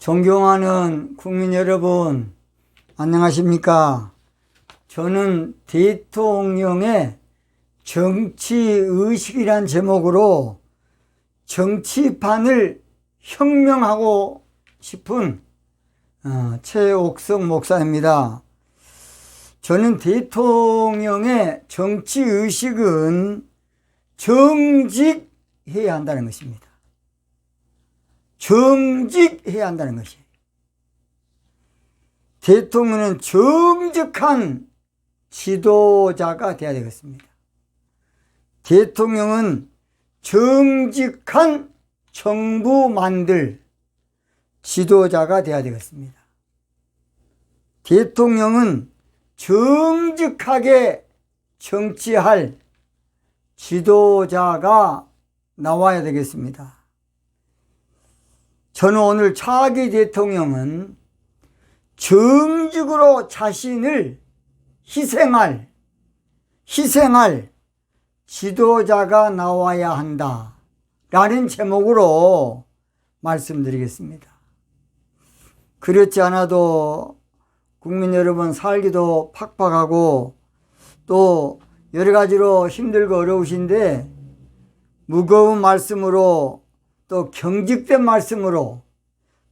존경하는 국민 여러분, 안녕하십니까? 저는 대통령의 정치의식이란 제목으로 정치판을 혁명하고 싶은 최옥성 목사입니다. 저는 대통령의 정치의식은 정직해야 한다는 것입니다. 정직해야 한다는 것이에요. 대통령은 정직한 지도자가 되어야 되겠습니다. 대통령은 정직한 정부 만들 지도자가 되어야 되겠습니다. 대통령은 정직하게 정치할 지도자가 나와야 되겠습니다. 저는 오늘 차기 대통령은 정직으로 자신을 희생할 지도자가 나와야 한다 라는 제목으로 말씀드리겠습니다. 그렇지 않아도 국민 여러분 살기도 팍팍하고 또 여러 가지로 힘들고 어려우신데 무거운 말씀으로 또 경직된 말씀으로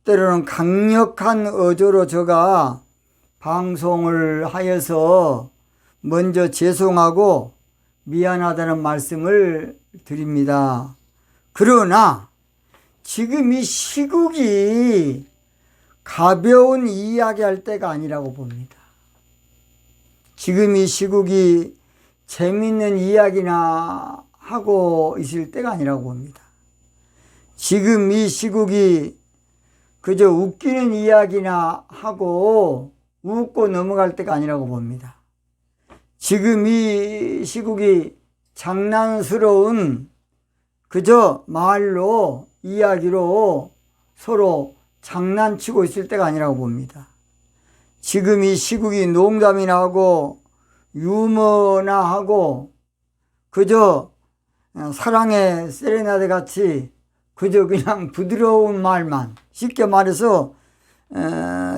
때로는 강력한 어조로 제가 방송을 하여서 먼저 죄송하고 미안하다는 말씀을 드립니다. 그러나 지금 이 시국이 가벼운 이야기할 때가 아니라고 봅니다. 지금 이 시국이 재밌는 이야기나 하고 있을 때가 아니라고 봅니다. 지금 이 시국이 그저 웃기는 이야기나 하고 웃고 넘어갈 때가 아니라고 봅니다. 지금 이 시국이 장난스러운 그저 말로 이야기로 서로 장난치고 있을 때가 아니라고 봅니다. 지금 이 시국이 농담이나 하고 유머나 하고 그저 사랑의 세레나데 같이 그저 그냥 부드러운 말만, 쉽게 말해서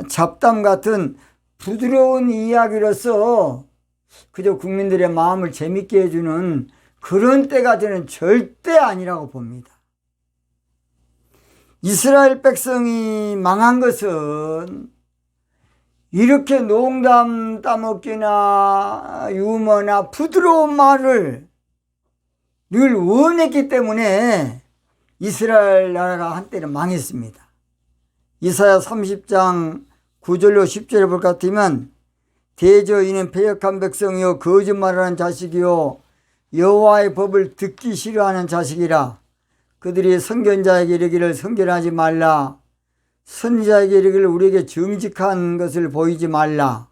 잡담 같은 부드러운 이야기로서 그저 국민들의 마음을 재밌게 해주는 그런 때가 저는 절대 아니라고 봅니다. 이스라엘 백성이 망한 것은 이렇게 농담 따먹기나 유머나 부드러운 말을 늘 원했기 때문에 이스라엘 나라가 한때는 망했습니다. 이사야 30장 9절로 10절을 볼 것 같으면 대저 이는 패역한 백성이요 거짓말하는 자식이요 여호와의 법을 듣기 싫어하는 자식이라. 그들이 선견자에게 이르기를 선견하지 말라. 선지자에게 이르기를 우리에게 정직한 것을 보이지 말라.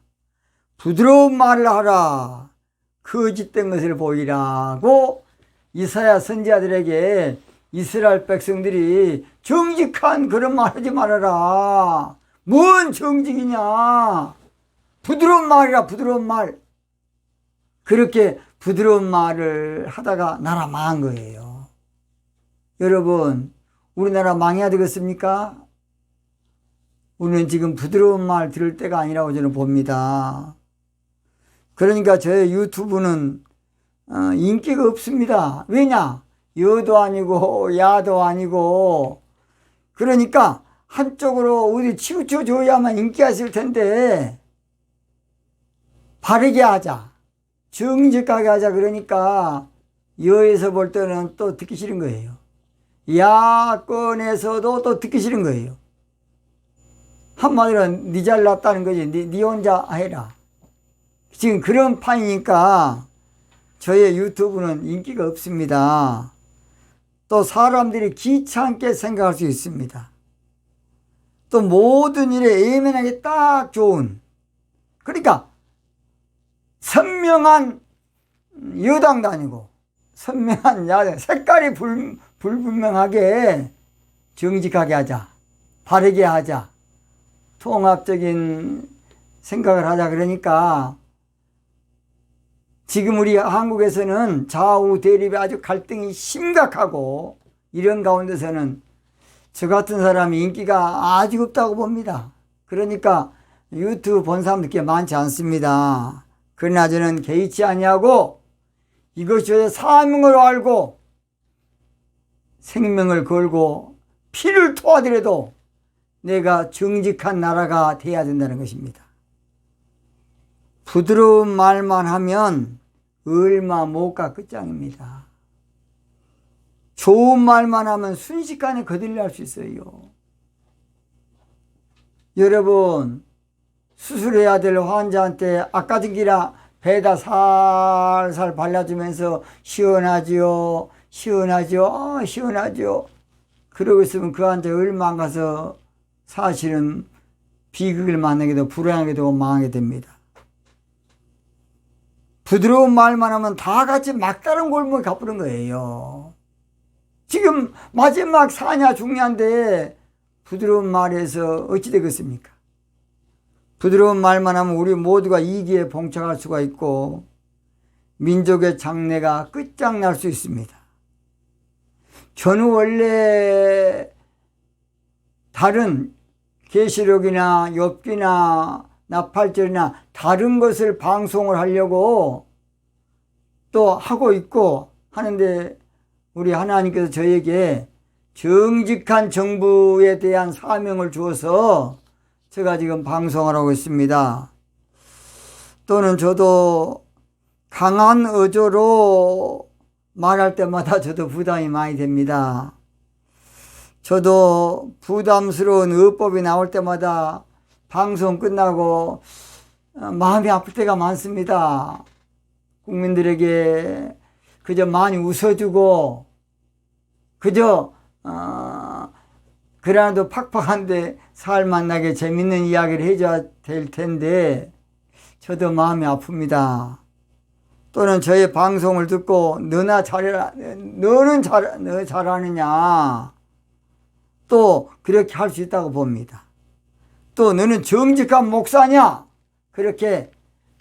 부드러운 말을 하라. 거짓된 것을 보이라고 이사야 선지자들에게 이스라엘 백성들이 정직한 그런 말 하지 말아라. 뭔 정직이냐. 부드러운 말이라, 부드러운 말. 그렇게 부드러운 말을 하다가 나라 망한 거예요. 여러분, 우리나라 망해야 되겠습니까? 우리는 지금 부드러운 말 들을 때가 아니라고 저는 봅니다. 그러니까 저의 유튜브는 인기가 없습니다. 왜냐? 여도 아니고 야도 아니고 그러니까 한쪽으로 어디 치우쳐 줘야만 인기가 있을 텐데 바르게 하자, 정직하게 하자 그러니까 여에서 볼 때는 또 듣기 싫은 거예요. 야권에서도 또 듣기 싫은 거예요. 한마디로 니 잘났다는 거지. 니 혼자 해라. 지금 그런 판이니까 저의 유튜브는 인기가 없습니다. 또 사람들이 귀찮게 생각할 수 있습니다. 또 모든 일에 예민하게 딱 좋은, 그러니까 선명한 여당도 아니고 선명한 야당, 색깔이 불분명하게 정직하게 하자, 바르게 하자, 통합적인 생각을 하자 그러니까 지금 우리 한국에서는 좌우 대립이 아주 갈등이 심각하고 이런 가운데서는 저 같은 사람이 인기가 아주 없다고 봅니다. 그러니까 유튜브 본 사람들 꽤 많지 않습니다. 그러나 저는 개의치 아니하고 이것이 저의 사명으로 알고 생명을 걸고 피를 토하더라도 내가 정직한 나라가 돼야 된다는 것입니다. 부드러운 말만 하면 얼마 못 가 끝장입니다. 좋은 말만 하면 순식간에 거들날 수 있어요. 여러분, 수술해야 될 환자한테 아까 전기라 배에다 살살 발라주면서 시원하지요, 시원하죠, 시원하죠. 그러고 있으면 그 환자 얼마 안 가서 사실은 비극을 만나게 되고 불행하게 되고 망하게 됩니다. 부드러운 말만 하면 다 같이 막다른 골목에 가버린 거예요. 지금 마지막 사냐 중냐인데 부드러운 말에서 어찌 되겠습니까? 부드러운 말만 하면 우리 모두가 이기에 봉착할 수가 있고 민족의 장래가 끝장날 수 있습니다. 저는 원래 다른 계시록이나 욥기나 나팔절이나 다른 것을 방송을 하려고 또 하고 있고 하는데 우리 하나님께서 저에게 정직한 정부에 대한 사명을 주어서 제가 지금 방송을 하고 있습니다. 또는 저도 강한 어조로 말할 때마다 저도 부담이 많이 됩니다. 저도 부담스러운 어법이 나올 때마다 방송 끝나고 마음이 아플 때가 많습니다. 국민들에게 그저 많이 웃어주고 그저 그래도 팍팍한데 살 만나게 재밌는 이야기를 해줘야 될 텐데 저도 마음이 아픕니다. 또는 저의 방송을 듣고 너는 잘하느냐 또 그렇게 할 수 있다고 봅니다. 또 너는 정직한 목사냐 그렇게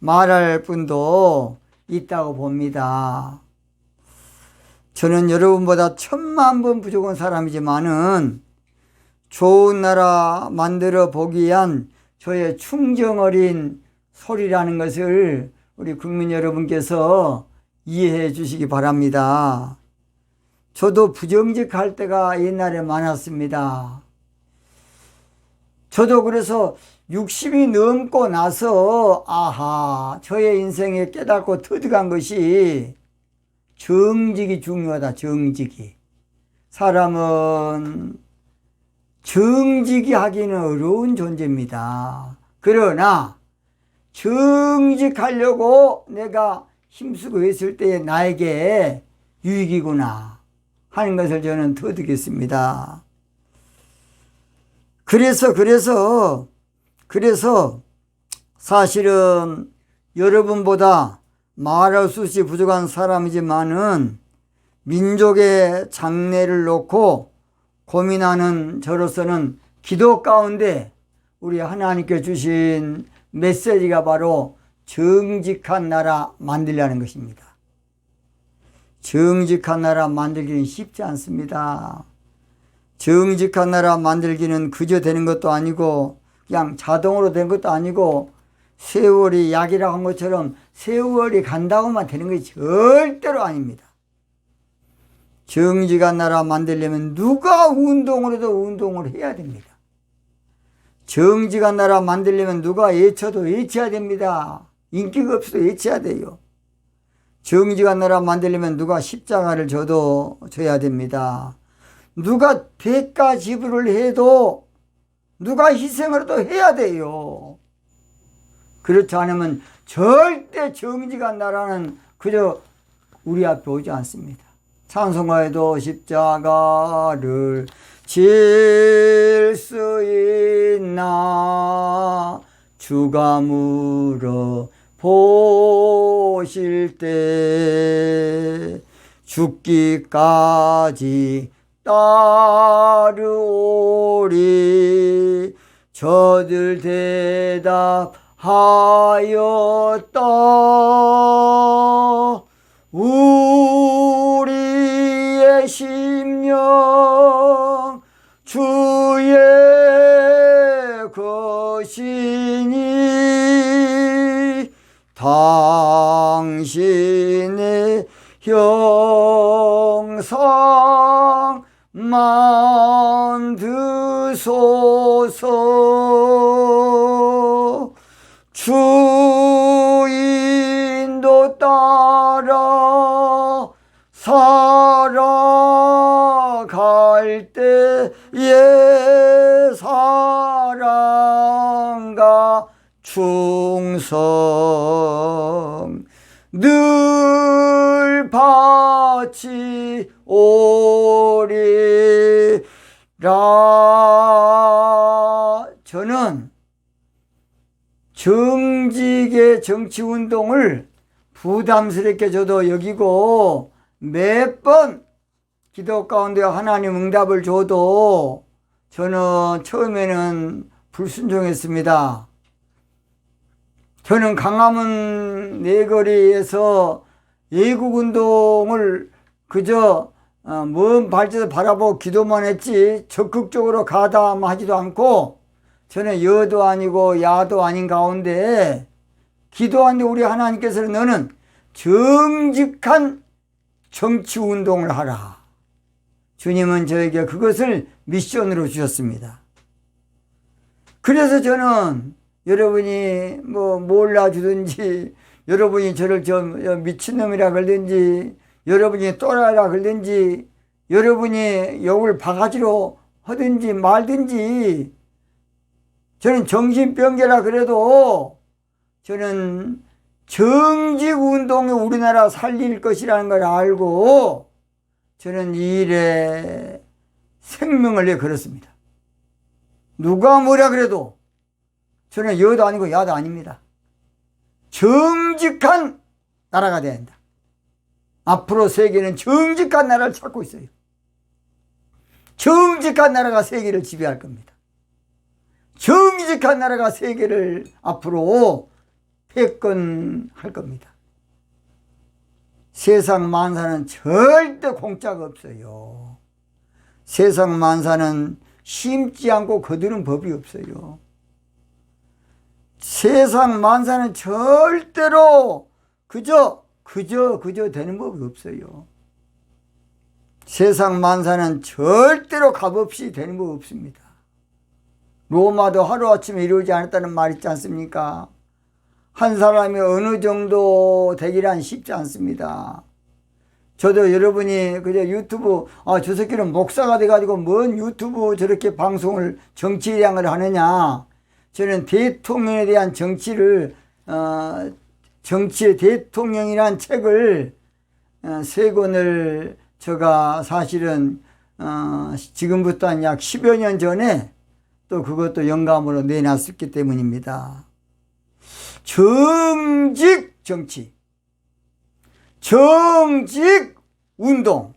말할 분도 있다고 봅니다. 저는 여러분보다 1000만 번 부족한 사람이지만은 좋은 나라 만들어 보기 위한 저의 충정 어린 소리라는 것을 우리 국민 여러분께서 이해해 주시기 바랍니다. 저도 부정직할 때가 옛날에 많았습니다. 저도 그래서 60이 넘고 나서 저의 인생에 깨닫고 터득한 것이 정직이 중요하다. 정직이. 사람은 정직이 하기는 어려운 존재입니다. 그러나 정직하려고 내가 힘쓰고 있을 때에 나에게 유익이구나 하는 것을 저는 터득했습니다. 그래서 사실은 여러분보다 말할 수 없이 부족한 사람이지만은 민족의 장래를 놓고 고민하는 저로서는 기도 가운데 우리 하나님께 주신 메시지가 바로 정직한 나라 만들려는 것입니다. 정직한 나라 만들기는 쉽지 않습니다. 정직한 나라 만들기는 그저 되는 것도 아니고 그냥 자동으로 된 것도 아니고 세월이 약이라고 한 것처럼 세월이 간다고만 되는 것이 절대로 아닙니다. 정직한 나라 만들려면 누가 운동으로도 운동을 해야 됩니다. 정직한 나라 만들려면 누가 외쳐도 외쳐야 됩니다. 인기가 없어도 외쳐야 돼요. 정직한 나라 만들려면 누가 십자가를 져도 져야 됩니다. 누가 대가 지불을 해도 누가 희생을 해도 해야 돼요. 그렇지 않으면 절대 정직한 나라는 그저 우리 앞에 오지 않습니다. 찬송가에도 십자가를 질 수 있나 주가 물어 보실 때 죽기까지 따르오리 저들 대답하였다 우리의 심령 주 여신이 당신의 형상 만드소서. 주인도 따라 살아갈 때의 사랑과 충성 늘 바치 오리라. 저는 정직의 정치운동을 부담스럽게 저도 여기고 몇 번 기도 가운데 하나님 응답을 줘도 저는 처음에는 불순종했습니다. 저는 강화문 내거리에서 애국운동을 그저 먼 발전을 바라보고 기도만 했지 적극적으로 가담하지도 않고, 저는 여도 아니고 야도 아닌 가운데 기도하는데 우리 하나님께서는 너는 정직한 정치운동을 하라. 주님은 저에게 그것을 미션으로 주셨습니다. 그래서 저는 여러분이 뭐 몰라주든지, 여러분이 저를 좀 미친놈이라 그러든지, 여러분이 또라이라 그러든지, 여러분이 욕을 바가지로 하든지 말든지, 저는 정신병자라 그래도 저는 정직운동이 우리나라 살릴 것이라는 걸 알고 저는 이 일에 생명을 내 걸었습니다. 누가 뭐라 그래도 저는 여도 아니고 야도 아닙니다. 정직한 나라가 돼야 한다. 앞으로 세계는 정직한 나라를 찾고 있어요. 정직한 나라가 세계를 지배할 겁니다. 정직한 나라가 세계를 앞으로 패권할 겁니다. 세상 만사는 절대 공짜가 없어요. 세상 만사는 심지 않고 거두는 법이 없어요. 세상 만사는 절대로 그저 되는 법이 없어요. 세상 만사는 절대로 값없이 되는 법 없습니다. 로마도 하루아침에 이루어지지 않았다는 말 있지 않습니까? 한 사람이 어느 정도 되기란 쉽지 않습니다. 저도 여러분이 그저 유튜브 저 새끼는 목사가 돼가지고 뭔 유튜브 저렇게 방송을 정치량을 하느냐. 저는 대통령에 대한 정치의 대통령이란 책을 3권을 제가 사실은 지금부터 한 약 10여 년 전에 또 그것도 영감으로 내놨었기 때문입니다. 정직 정치, 정직 운동.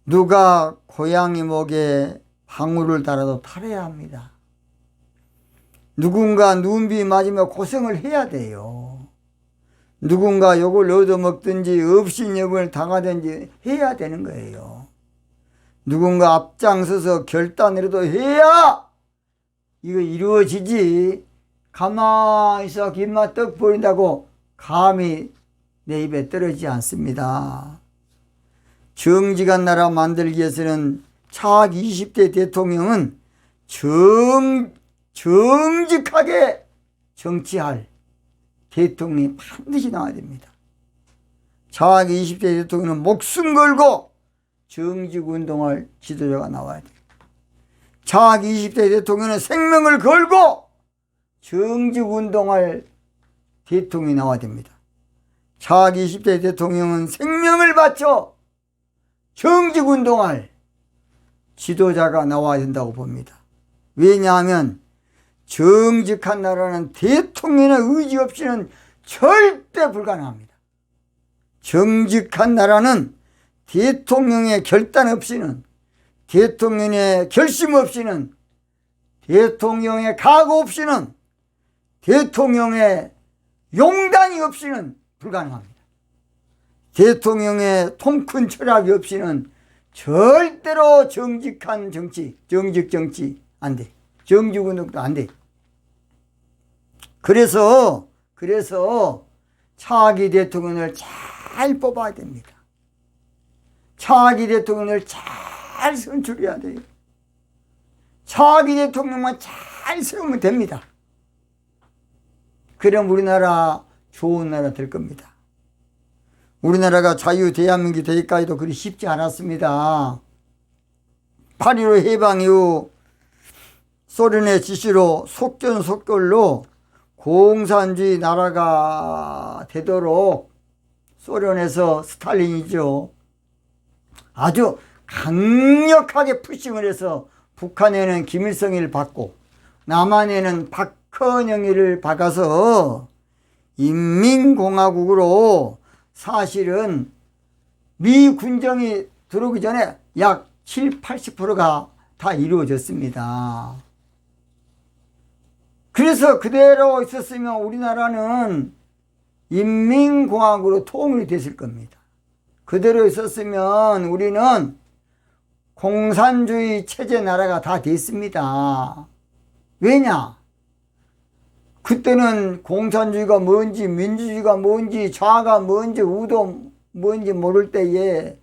누가 고양이 목에 방울을 달아도 탈해야 합니다. 누군가 눈비 맞으며 고생을 해야 돼요. 누군가 욕을 얻어먹든지 업신여부를 당하든지 해야 되는 거예요. 누군가 앞장서서 결단이라도 해야 이거 이루어지지. 가만히 있어 김만 떡 보인다고 감히 내 입에 떨어지지 않습니다. 정직한 나라 만들기 위해서는 차기 20대 대통령은 정직하게 정치할 대통령이 반드시 나와야 됩니다. 차기 20대 대통령은 목숨 걸고 정직운동할 지도자가 나와야 돼요. 차기 20대 대통령은 생명을 걸고 정직운동할 대통령이 나와야 됩니다. 차기 20대 대통령은 생명을 바쳐 정직운동할 지도자가 나와야 된다고 봅니다. 왜냐하면 정직한 나라는 대통령의 의지 없이는 절대 불가능합니다. 정직한 나라는 대통령의 결단 없이는, 대통령의 결심 없이는, 대통령의 각오 없이는, 대통령의 용단이 없이는 불가능합니다. 대통령의 통큰 철학이 없이는 절대로 정직한 정치, 정직 정치 안 돼. 정규군역도 안 돼. 그래서 차기 대통령을 잘 뽑아야 됩니다. 차기 대통령을 잘 선출해야 돼요. 차기 대통령만 잘 세우면 됩니다. 그럼 우리나라 좋은 나라 될 겁니다. 우리나라가 자유 대한민국이 되기까지도 그리 쉽지 않았습니다. 8.15 해방 이후 소련의 지시로 속전속결로 공산주의 나라가 되도록 소련에서 스탈린이죠. 아주 강력하게 푸싱을 해서 북한에는 김일성을 받고 남한에는 박헌영이를 박아서 인민공화국으로 사실은 미 군정이 들어오기 전에 약 7, 80%가 다 이루어졌습니다. 그래서 그대로 있었으면 우리나라는 인민공화국으로 통일이 됐을 겁니다. 그대로 있었으면 우리는 공산주의 체제 나라가 다 됐습니다. 왜냐? 그때는 공산주의가 뭔지 민주주의가 뭔지 좌가 뭔지 우도 뭔지 모를 때에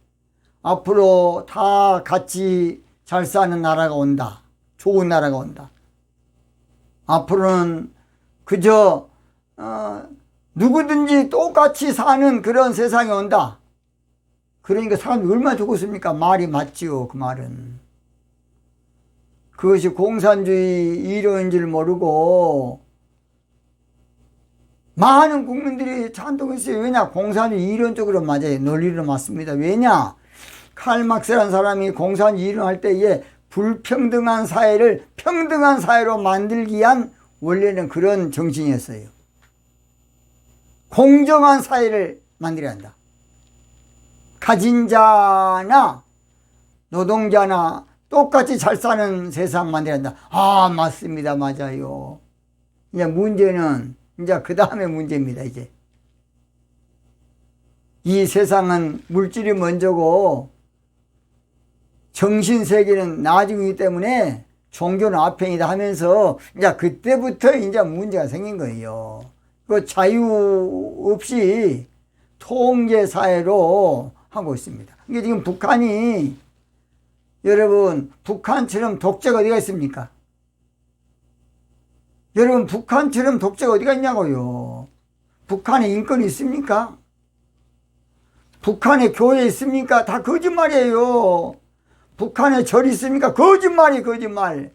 앞으로 다 같이 잘 사는 나라가 온다. 좋은 나라가 온다. 앞으로는 그저 누구든지 똑같이 사는 그런 세상이 온다. 그러니까 사람들이 얼마나 죽었습니까? 말이 맞지요. 그 말은. 그것이 공산주의 이론인 줄 모르고 많은 국민들이 찬동했어요. 왜냐? 공산주의 이론적으로 맞아요. 논리로 맞습니다. 왜냐? 칼막스라는 사람이 공산주의 이론할 때에 불평등한 사회를 평등한 사회로 만들기 위한 원래는 그런 정신이었어요. 공정한 사회를 만들어야 한다. 가진 자나 노동자나 똑같이 잘 사는 세상 만들어야 한다. 아, 맞습니다. 맞아요. 이제 문제는 이제 그 다음에 문제입니다. 이제 이 세상은 물질이 먼저고 정신세계는 나중이기 때문에 종교는 앞행이다 하면서 이제 그때부터 이제 문제가 생긴 거예요. 그 자유 없이 통제사회로 하고 있습니다. 이게 지금 북한이, 여러분, 북한처럼 독재가 어디가 있습니까? 여러분, 북한처럼 독재가 어디가 있냐고요. 북한에 인권이 있습니까? 북한에 교회 있습니까? 다 거짓말이에요. 북한에 절이 있습니까? 거짓말.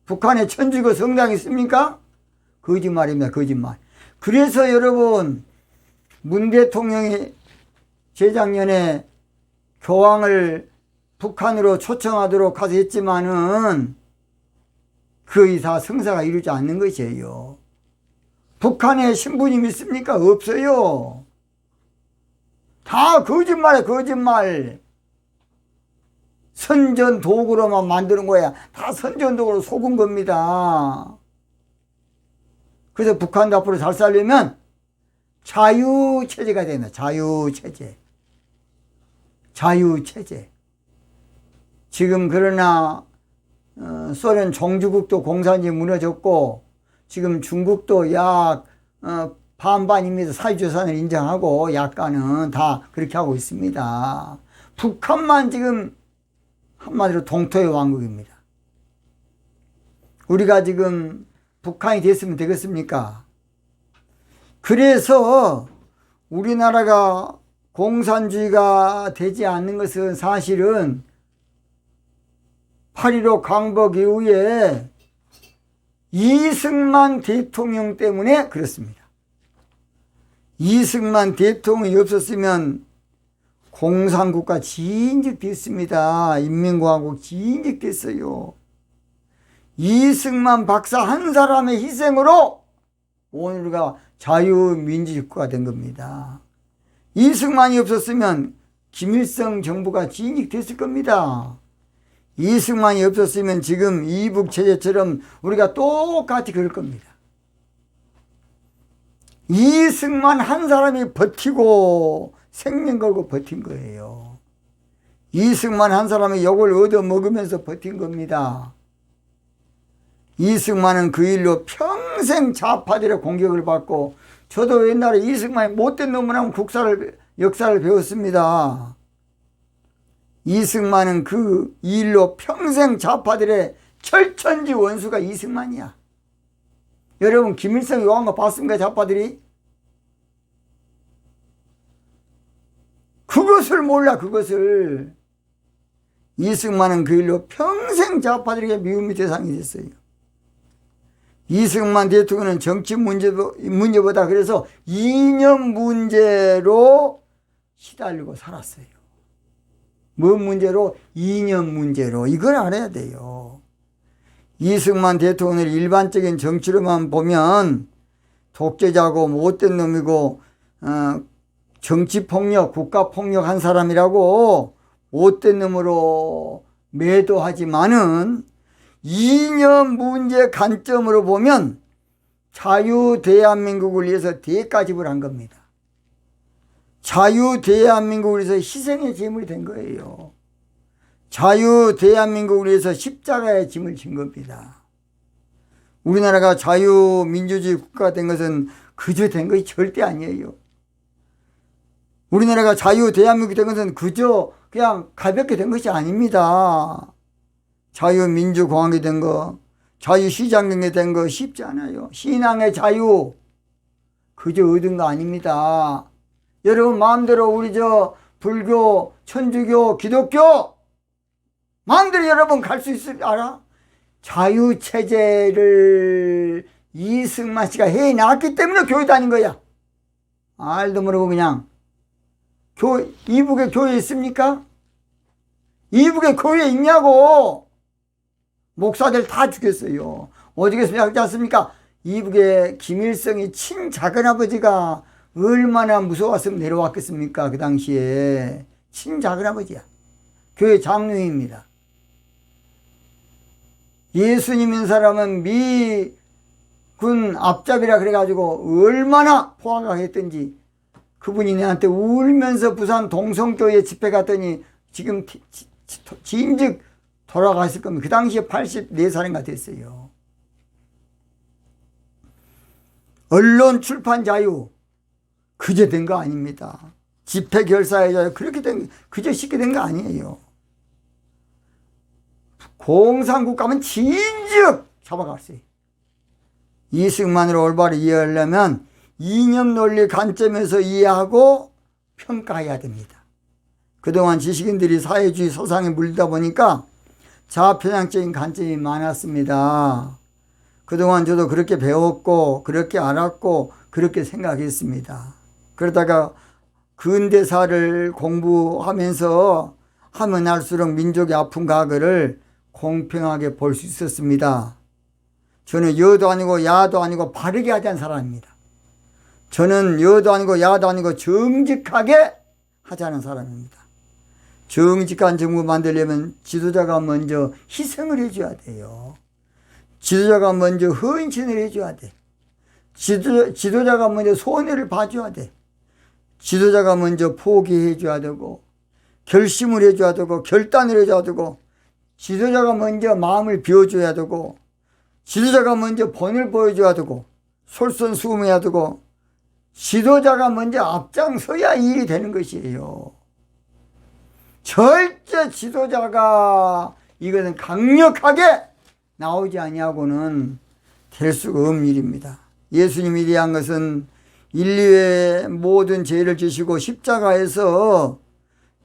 북한에 천주교 성당이 있습니까? 거짓말입니다. 거짓말. 그래서 여러분, 문 대통령이 재작년에 교황을 북한으로 초청하도록 가서 했지만은 거의 다 성사가 이루지 않는 것이에요. 북한에 신부님 있습니까? 없어요. 다 거짓말이에요. 거짓말. 선전 도구로만 만드는 거야. 다 선전 도구로 속은 겁니다. 그래서 북한도 앞으로 잘 살려면 자유체제가 됩니다. 자유체제. 지금 그러나 소련 종주국도 공산주의 무너졌고 지금 중국도 약 반반입니다. 사회주의산을 인정하고 약간은 다 그렇게 하고 있습니다. 북한만 지금 한마디로 동토의 왕국입니다. 우리가 지금 북한이 됐으면 되겠습니까? 그래서 우리나라가 공산주의가 되지 않는 것은 사실은 8.15 강복 이후에 이승만 대통령 때문에 그렇습니다. 이승만 대통령이 없었으면 공산국가 진즉 됐습니다. 인민공화국 진즉 됐어요. 이승만 박사 한 사람의 희생으로 오늘 우리가 자유민주주의국가가 된 겁니다. 이승만이 없었으면 김일성 정부가 진즉 됐을 겁니다. 이승만이 없었으면 지금 이북체제처럼 우리가 똑같이 그럴 겁니다. 이승만 한 사람이 버티고 생명 걸고 버틴 거예요. 이승만 한 사람이 욕을 얻어먹으면서 버틴 겁니다. 이승만은 그 일로 평생 좌파들의 공격을 받고, 저도 옛날에 이승만이 못된 놈을 하면 역사를 배웠습니다. 이승만은 그 일로 평생 좌파들의 철천지 원수가 이승만이야. 여러분 김일성이 요한 거 봤습니까? 좌파들이? 그것을 몰라. 그것을. 이승만은 그 일로 평생 좌파들에게 미움의 대상이 됐어요. 이승만 대통령은 정치 문제보다 그래서 이념 문제로 시달리고 살았어요. 뭔 문제로? 이념 문제로. 이걸 알아야 돼요. 이승만 대통령을 일반적인 정치로만 보면 독재자고 못된 놈이고 정치폭력, 국가폭력 한 사람이라고 못된 놈으로 매도하지만은 이념 문제 관점으로 보면 자유 대한민국을 위해서 대가집을 한 겁니다. 자유 대한민국을 위해서 희생의 제물이 된 거예요. 자유 대한민국을 위해서 십자가의 짐을 진 겁니다. 우리나라가 자유민주주의 국가가 된 것은 그저 된 것이 절대 아니에요. 우리나라가 자유 대한민국이 된 것은 그저 그냥 가볍게 된 것이 아닙니다. 자유민주공화국이 된 거, 자유시장경이 된 거 쉽지 않아요. 신앙의 자유 그저 얻은 거 아닙니다. 여러분 마음대로 우리 불교, 천주교, 기독교 마음대로 여러분 갈 수 있을 알아? 자유체제를 이승만 씨가 해놨기 때문에 교회 다닌 거야. 알도 모르고 그냥. 이북에 교회 있습니까? 이북에 교회 있냐고. 목사들 다 죽였어요. 어디에 있지 않습니까? 이북에 김일성이 친작은아버지가 얼마나 무서웠으면 내려왔겠습니까? 그 당시에. 친작은아버지야. 교회 장로입니다. 예수님인 사람은 미군 앞잡이라 그래가지고 얼마나 포악하겠던지 그분이 내한테 울면서 부산 동성교회 집회 갔더니 지금 진즉 돌아갔을 겁니다. 그 당시에 84살인가 됐어요. 언론 출판 자유 그저 된 거 아닙니다. 집회 결사의 자유 그렇게 그저 쉽게 된 거 아니에요. 공산국 가면 진즉 잡아갔어요. 이승만을 올바로 이해하려면 이념 논리 관점에서 이해하고 평가해야 됩니다. 그동안 지식인들이 사회주의 서상에 물리다 보니까 자편향적인 관점이 많았습니다. 그동안 저도 그렇게 배웠고 그렇게 알았고 그렇게 생각했습니다. 그러다가 근대사를 공부하면서 하면 할수록 민족의 아픈 과거를 공평하게 볼 수 있었습니다. 저는 여도 아니고 야도 아니고 바르게 하자는 사람입니다. 저는 여도 아니고 야도 아니고 정직하게 하자는 사람입니다. 정직한 정부 만들려면 지도자가 먼저 희생을 해줘야 돼요. 지도자가 먼저 헌신을 해줘야 돼. 지도자가 먼저 손해를 봐줘야 돼. 지도자가 먼저 포기해줘야 되고 결심을 해줘야 되고 결단을 해줘야 되고 지도자가 먼저 마음을 비워줘야 되고 지도자가 먼저 본을 보여줘야 되고 솔선수범해야 되고 지도자가 먼저 앞장서야 일이 되는 것이에요. 절대 지도자가 이것은 강력하게 나오지 아니하고는 될 수가 없는 일입니다. 예수님이 위대한 것은 인류의 모든 죄를 지시고 십자가에서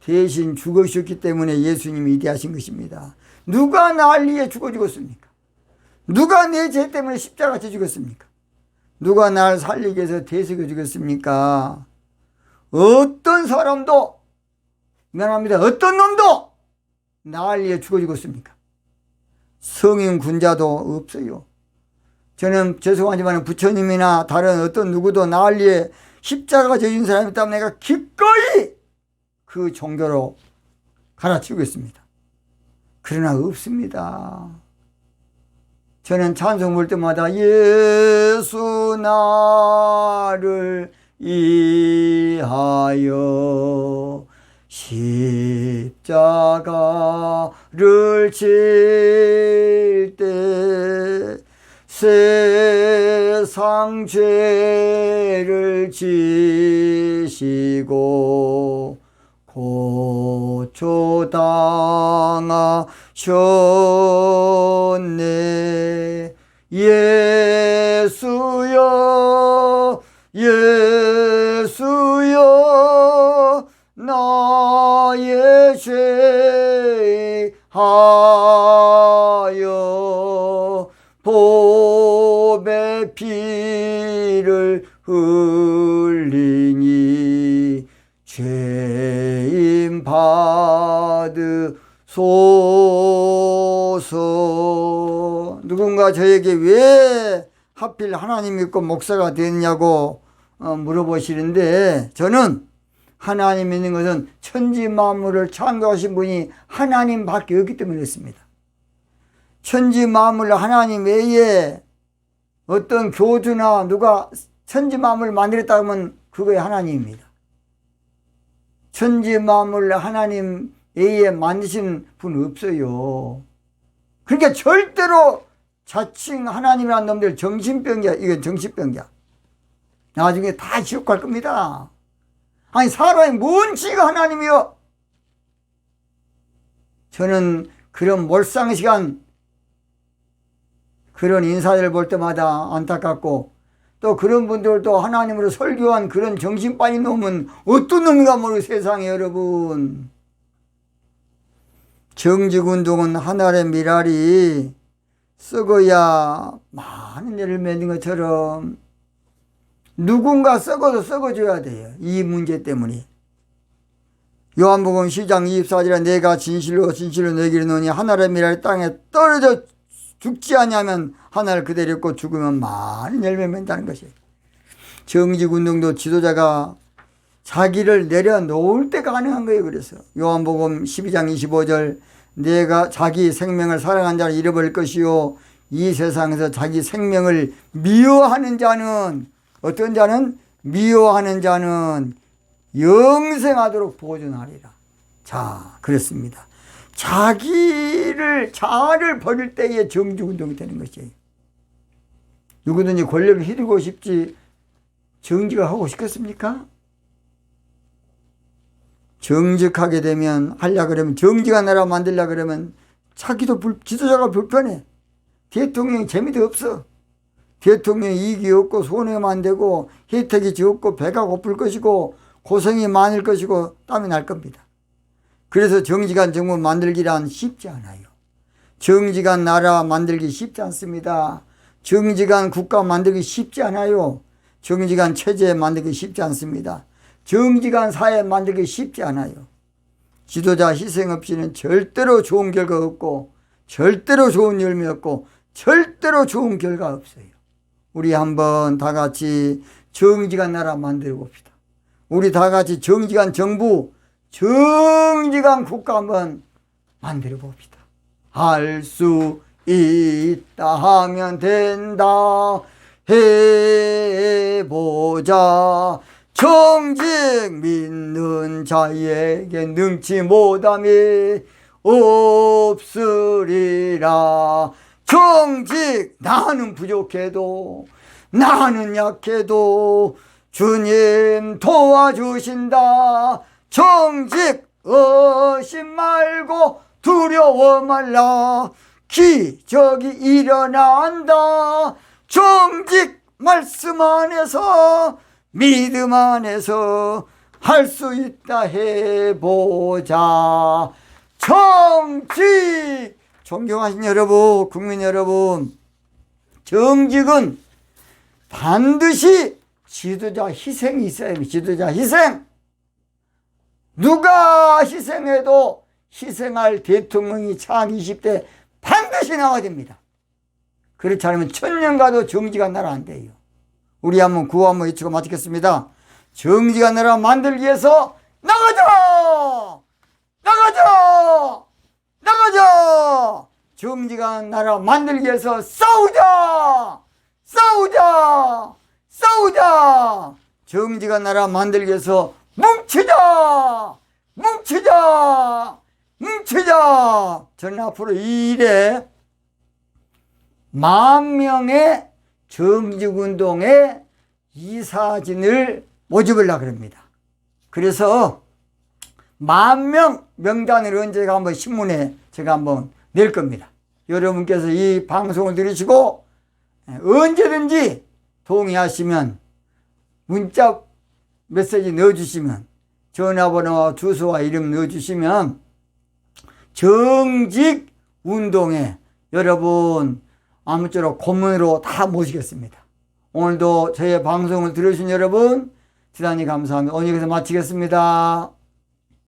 대신 죽으셨기 때문에 예수님이 위대하신 것입니다. 누가 날 위해 죽었습니까? 누가 내 죄 때문에 십자가에 죽었습니까? 누가 날 살리기 위해서 대속해 죽었습니까? 어떤 사람도 미안합니다. 어떤 놈도 날 위해 죽었습니까? 성인 군자도 없어요. 저는 죄송하지만 부처님이나 다른 어떤 누구도 날 위해 십자가가 져진 사람이 있다면 내가 기꺼이 그 종교로 갈아치우겠습니다. 그러나 없습니다. 저는 찬송 볼 때마다 예수 나를 위하여 십자가를 질 때 세상 죄를 지시고 고초당하셨네. 예수여 예수여 나의 죄하여 보배 피를 흘리니 죄인 받으소서. 누군가 저에게 왜 하필 하나님 믿고 목사가 됐냐고 물어보시는데, 저는 하나님 믿는 것은 천지 만물을 창조하신 분이 하나님밖에 없기 때문에 그렇습니다. 천지 만물 하나님 외에 어떤 교주나 누가 천지 만물을 만들었다 하면 그거에 하나님입니다. 천지 만물 하나님 외에 만드신 분 없어요. 그러니까 절대로 자칭 하나님이라는 놈들 정신병이야. 이건 정신병이야. 나중에 다 지옥 갈 겁니다. 아니 사람이 뭔 지가 하나님이요? 저는 그런 몰상시간 그런 인사들을 볼 때마다 안타깝고, 또 그런 분들도 하나님으로 설교한 그런 정신 빠진 놈은 어떤 놈인가 모르고 세상에 여러분. 정직운동은 하늘의 미랄이 썩어야 많은 일을 맺는 것처럼 누군가 썩어도 썩어줘야 돼요. 이 문제 때문에. 요한복음 10장 24절에 내가 진실로 진실로 너희에게 이르노니 하늘의 미랄이 땅에 떨어져 죽지 아니하면 하늘 그대로 있고 죽으면 많은 열매 맺는다는 것이에요. 정직운동도 지도자가 자기를 내려놓을 때 가능한 거예요. 그래서 요한복음 12장 25절 내가 자기 생명을 사랑한 자를 잃어버릴 것이요 이 세상에서 자기 생명을 미워하는 자는, 어떤 자는? 미워하는 자는 영생하도록 보존하리라. 자, 그렇습니다. 자를 버릴 때에 정직운동이 되는 것이에요. 누구든지 권력을 휘두르고 싶지 정직을 하고 싶겠습니까? 정직하게 되면, 하려고 그러면, 정직한 나라 만들려고 그러면 자기도 지도자가 불편해. 대통령이 재미도 없어. 대통령이 이익이 없고 손해만 되고 혜택이 적고 배가 고플 것이고 고생이 많을 것이고 땀이 날 겁니다. 그래서 정직한 정부 만들기란 쉽지 않아요. 정직한 나라 만들기 쉽지 않습니다. 정직한 국가 만들기 쉽지 않아요. 정직한 체제 만들기 쉽지 않습니다. 정직한 사회 만들기 쉽지 않아요. 지도자 희생 없이는 절대로 좋은 결과 없고 절대로 좋은 열매 없고 절대로 좋은 결과 없어요. 우리 한번 다 같이 정직한 나라 만들어 봅시다. 우리 다 같이 정직한 정부, 정직한 국가 한번 만들어 봅시다. 할 수 있다 하면 된다 해보자. 정직 믿는 자에게 능치 못함이 없으리라. 정직, 나는 부족해도 나는 약해도 주님 도와주신다. 정직 의심 말고 두려워 말라. 기적이 일어난다. 정직 말씀 안에서 믿음 안에서 할 수 있다 해보자. 정직! 존경하신 여러분, 국민 여러분, 정직은 반드시 지도자 희생이 있어야 합니다. 지도자 희생. 누가 희생해도 희생할 대통령이 차기 20대 반드시 나와야 됩니다. 그렇지 않으면 천년 가도 정직한 나라 안 돼요. 우리 한번 구호 한번 외치고 마치겠습니다. 정직한 나라 만들기 위해서 나가자! 나가자! 나가자! 정직한 나라 만들기 위해서 싸우자! 싸우자! 싸우자! 정직한 나라 만들기 위해서 뭉치자! 뭉치자! 뭉치자! 저는 앞으로 이 일에 10,000명의 정직운동의 이사진을 모집하려고 합니다. 그래서 10,000명 명단을 언제가 한번 신문에 제가 한번 낼 겁니다. 여러분께서 이 방송을 들으시고 언제든지 동의하시면 문자 메시지 넣어주시면 전화번호와 주소와 이름 넣어주시면 정직운동에 여러분 아무쪼록 고문으로 다 모시겠습니다. 오늘도 저의 방송을 들으신 여러분 대단히 감사합니다. 오늘 여기서 마치겠습니다.